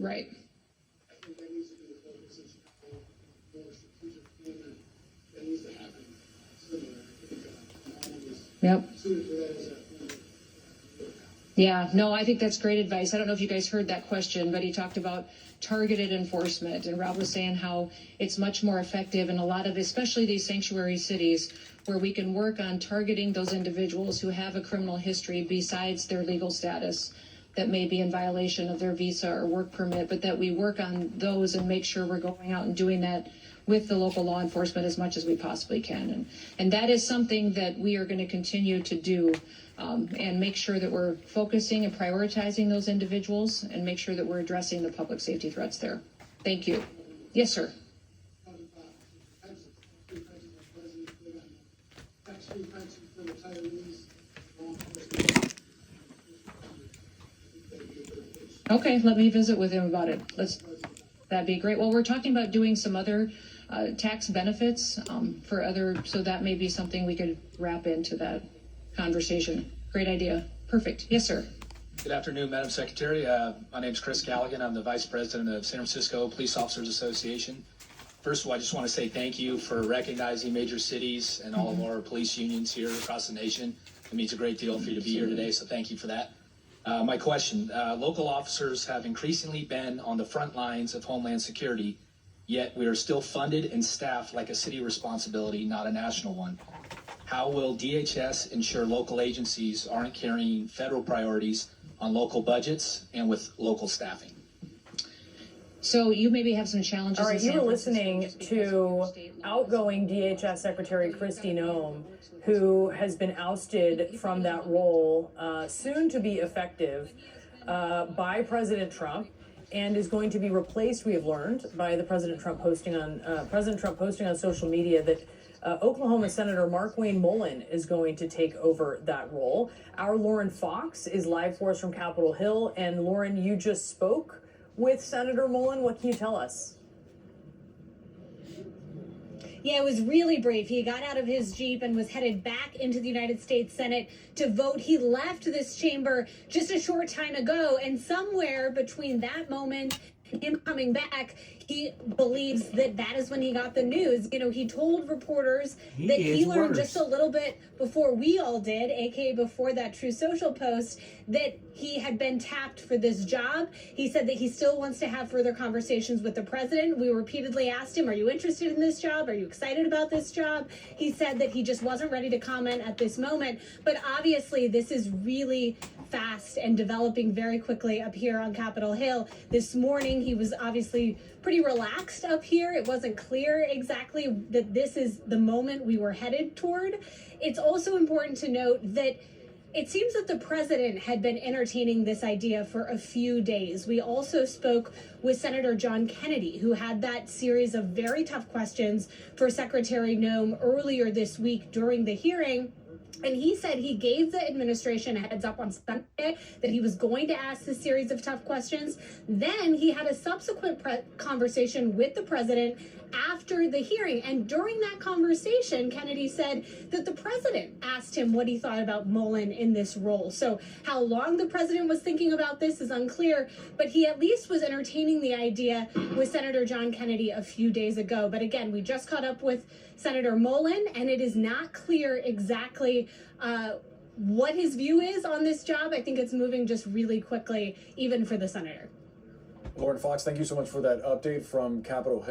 Right. I think that needs to be the focus. It's more strategic movement that needs to happen similar. I think Allen was suited for that as a Yeah, no, I think that's great advice. I don't know if you guys heard that question, but he talked about targeted enforcement. And Rob was saying how it's much more effective in a lot of, especially these sanctuary cities, where we can work on targeting those individuals who have a criminal history besides their legal status that may be in violation of their visa or work permit, but that we work on those and make sure we're going out and doing that with the local law enforcement as much as we possibly can. And that is something that we are going to continue to do, and make sure that we're focusing and prioritizing those individuals and make sure that we're addressing the public safety threats there. Thank you. Yes, sir. Okay, let me visit with him about it. That'd be great. Well, we're talking about doing some other tax benefits for other, so that may be something we could wrap into that conversation. Great idea. Perfect. Yes, sir. Good afternoon, Madam Secretary. My name is Chris Callaghan. I'm the Vice President of San Francisco Police Officers Association. First of all, I just want to say thank you for recognizing major cities and all of our police unions here across the nation. It means a great deal for you to be here today, so thank you for that. My question, local officers have increasingly been on the front lines of Homeland Security, yet we are still funded and staffed like a city responsibility, not a national one. How will DHS ensure local agencies aren't carrying federal priorities on local budgets and with local staffing? So you maybe have some challenges. All right, you were listening to outgoing DHS Secretary Kristi Noem, who has been ousted from that role, soon to be effective, by President Trump, and is going to be replaced, we have learned, by the President Trump posting on social media that Oklahoma Senator Markwayne Mullin is going to take over that role. Our Lauren Fox is live for us from Capitol Hill, and Lauren, you just spoke with Senator Mullin. What can you tell us? Yeah, it was really brief. He got out of his Jeep and was headed back into the United States Senate to vote. He left this chamber just a short time ago, and somewhere between that moment and him coming back, he believes that that is when he got the news. You know, he told reporters that he learned just a little bit before we all did, aka before that True Social post, that he had been tapped for this job. He said that he still wants to have further conversations with the president. We repeatedly asked him, are you interested in this job? Are you excited about this job? He said that he just wasn't ready to comment at this moment. But obviously, this is really fast and developing very quickly up here on Capitol Hill. This morning, he was obviously pretty relaxed up here. It wasn't clear exactly that this is the moment we were headed toward. It's also important to note that it seems that the president had been entertaining this idea for a few days. We also spoke with Senator John Kennedy, who had that series of very tough questions for Secretary Noem earlier this week during the hearing. And he said he gave the administration a heads up on Sunday that he was going to ask this series of tough questions. Then he had a subsequent conversation with the president after the hearing. And during that conversation, Kennedy said that the president asked him what he thought about Mullin in this role. So how long the president was thinking about this is unclear, but he at least was entertaining the idea with Senator John Kennedy a few days ago. But again, we just caught up with Senator Mullin, and it is not clear exactly what his view is on this job. I think it's moving just really quickly, even for the senator. Lauren Fox, thank you so much for that update from Capitol Hill.